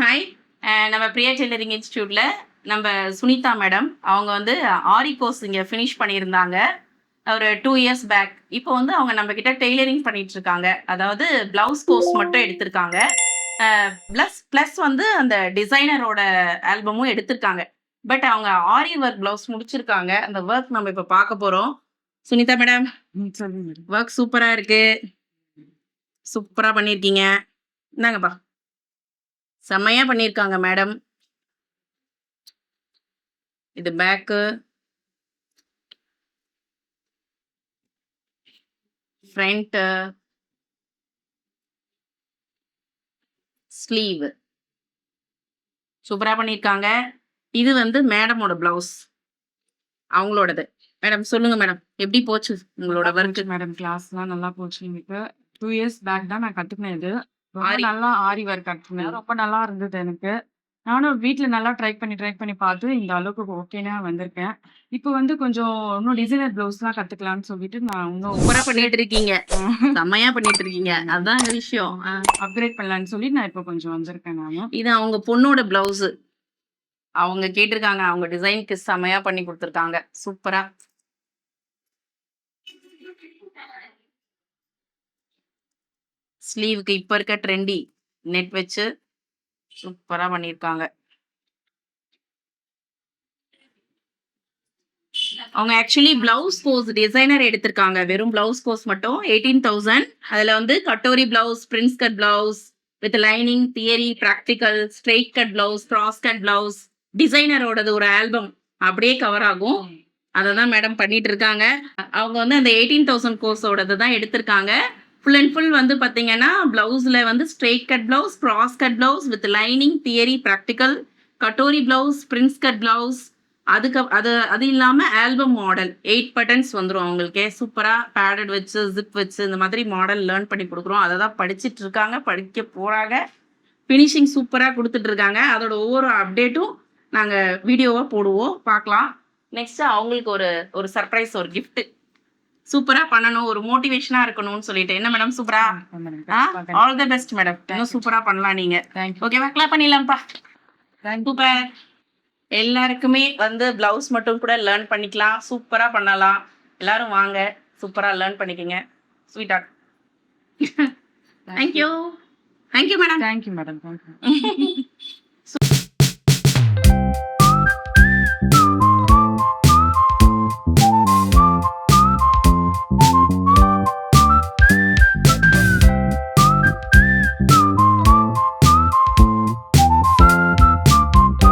Hi. நம்ம Priya tailoring இன்ஸ்டிடியூட்ல நம்ம Sunita madam அவங்க வந்து ஆரி கோர்ஸ் இங்கே ஃபினிஷ் பண்ணியிருந்தாங்க ஒரு 2 இயர்ஸ் பேக். இப்போ வந்து அவங்க நம்ம கிட்ட டெய்லரிங் பண்ணிட்டு இருக்காங்க. அதாவது பிளவுஸ் கோர்ஸ் மட்டும் எடுத்திருக்காங்க. ப்ளஸ் ப்ளஸ் வந்து அந்த டிசைனரோட ஆல்பமும் எடுத்திருக்காங்க. பட் அவங்க ஆரி ஒர்க் பிளவுஸ் முடிச்சிருக்காங்க. அந்த ஒர்க் நம்ம இப்போ பார்க்க போறோம். சுனிதா மேடம், சொல்லுங்க மேடம். ஒர்க் சூப்பரா இருக்கு. சூப்பரா பண்ணியிருக்கீங்க. இந்தாங்கப்பா. செம்மையா பண்ணியிருக்காங்க மேடம். இது பேக்கு, ஃப்ரண்ட்டு, ஸ்லீவ் சூப்பரா பண்ணியிருக்காங்க. இது வந்து மேடமோட பிளவுஸ். அவங்களோடது. மேடம் சொல்லுங்க மேடம். எப்படி போச்சு உங்களோட நல்லா ஒர்க்கு? போச்சு மேடம். கிளாஸ்லாம் நல்லா போச்சு எனக்கு. 2 இயர்ஸ் பேக் தான் நான் கத்துக்கினேன் இது. ரொம்ப ஆரி. நல்லா ஆரி ஒர்க் கத்துக்கினேன். ரொம்ப நல்லா இருந்தது எனக்கு. நானும் வீட்ல நல்லா ட்ரை பண்ணி பார்த்து இந்த அளவுக்கு ஓகேனா வந்திருக்கேன். இப்போ வந்து கொஞ்சம் இன்னும் டிசைனர் ப்ளவுஸ்லாம் கத்துக்கலான்னு சொல்லிட்டு நான் இன்னும் சூப்பரா பண்ணிட்டு இருக்கீங்க. செம்மையா பண்ணிட்டு இருக்கீங்க. அதாங்க விஷயம். அப்கிரேட் பண்ணலான்னு சொல்லி நான் இப்போ கொஞ்சம் வந்திருக்கேன் நானு. இது அவங்க பொண்ணோட பிளவுஸ். அவங்க கேட்டிருக்காங்க. அவங்க டிசைனுக்கு செம்மையா பண்ணி கொடுத்துருக்காங்க. சூப்பரா. ஸ்லீவுக்கு இப்ப இருக்க ட்ரெண்டி நெட் வச்சு சூப்பரா பண்ணியிருக்காங்க. அவங்க ஆக்சுவலி பிளவுஸ் கோர்ஸ் டிசைனர் எடுத்திருக்காங்க. வெறும் பிளவுஸ் கோர்ஸ் மட்டும் 18,000. அதுல வந்து katori blouse, prince cut blouse with lining, theory, practical, straight cut blouse, cross cut blouse, டிசைனரோடது ஒரு ஆல்பம் அப்படியே கவர் ஆகும். அதை தான் மேடம் பண்ணிட்டு இருக்காங்க. அவங்க வந்து அந்த 18,000 கோர்ஸோடது தான் எடுத்திருக்காங்க. ஃபுல் அண்ட் ஃபுல் வந்து பார்த்தீங்கன்னா பிளவுஸில் வந்து straight cut blouse, cross cut blouse with lining, theory, practical, katori blouse, prince cut blouse, அது இல்லாமல் ஆல்பம் மாடல் 8 பட்டன்ஸ் வந்துடும் அவங்களுக்கே. சூப்பராக பேடட் வச்சு ஜிப் வச்சு இந்த மாதிரி மாடல் லேர்ன் பண்ணி கொடுக்குறோம். அதை தான் படிச்சுட்டு இருக்காங்க, படிக்க போகிறாங்க. ஃபினிஷிங் சூப்பராக கொடுத்துட்ருக்காங்க. அதோட ஒவ்வொரு அப்டேட்டும் நாங்கள் வீடியோவாக போடுவோம், பார்க்கலாம். நெக்ஸ்ட்டு அவங்களுக்கு ஒரு ஒரு சர்ப்ரைஸ், ஒரு கிஃப்ட் சூப்பரா பண்ணணும், ஒரு மோட்டிவேஷனா இருக்கணும்னு சொல்லிட்டு. என்ன மேடம் சூப்பரா? All the best madam. இன்னும் சூப்பரா பண்ணலாம் நீங்க. ஓகேவா? கிளாப் பண்ணிடலாம்ப்பா. சூப்பர். எல்லாருக்குமே வந்து பிளவுஸ் மட்டும் கூட லேர்ன் பண்ணிக்கலாம், சூப்பரா பண்ணலாம். எல்லாரும் வாங்க, சூப்பரா லேர்ன் பண்ணிக்கங்க. Sweet art. Thank you. Thank you madam. Thank you madam. Thank you.